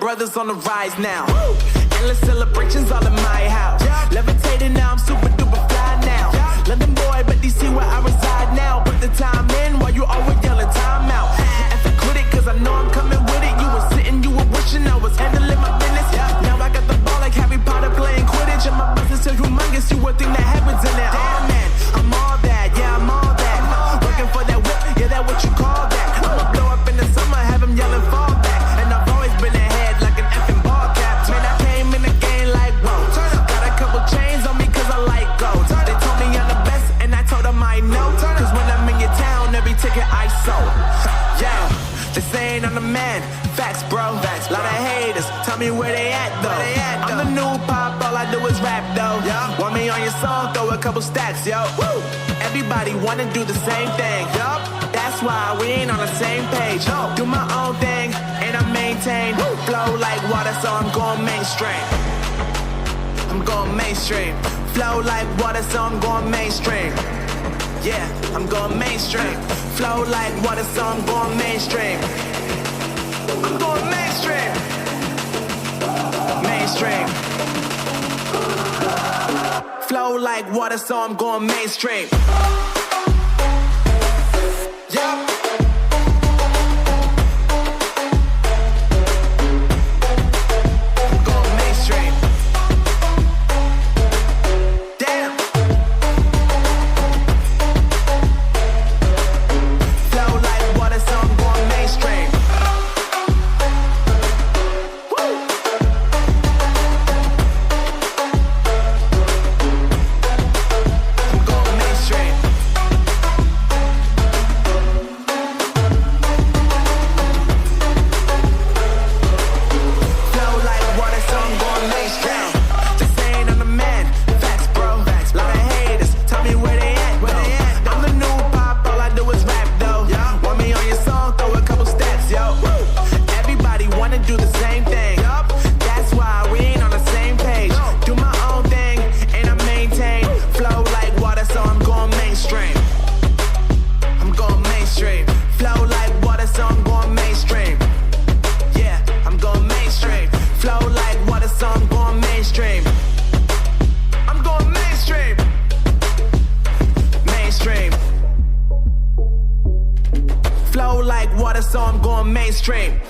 brothers on the rise now. Endless celebrations all in my house. Levitating now, I'm super duper fly now. London boy, but DC where I reside now. Put the time in while you always yelling time out. And for quit it, cause I know I'm coming with it. You were sitting, you were wishing I was handling my business. Now I got the ball like Harry Potter playing Quidditch. And my business is humongous, you would think that happens in it. Oh man, I'm all that, yeah, I'm all that. Working for that whip, yeah, that what you call that. I'ma blow up in the summer, have them yelling fall back. And I've always been ahead like an effing ball cap. Man, I came in the game like, whoa. Got a couple chains on me cause I like gold. They told me I'm the best and I told them I know. Cause when I'm in your town, every ticket I sold. Yeah, they saying I'm the man. Facts, bro. Lot of haters, tell me where they at though. I'm the new pop, all I do is rap though. Want me on your song, throw a couple stacks, yo. Woo! Everybody wanna do the same thing. That's why we ain't on the same page. Do my own thing and I maintain. Flow like water, so I'm going mainstream. I'm going mainstream. Flow like water, so I'm going mainstream. Yeah, I'm going mainstream. Flow like water, so I'm going mainstream. I'm going mainstream. Mainstream. Flow like water, so I'm going mainstream. Yeah. Flow like water, so I'm going mainstream.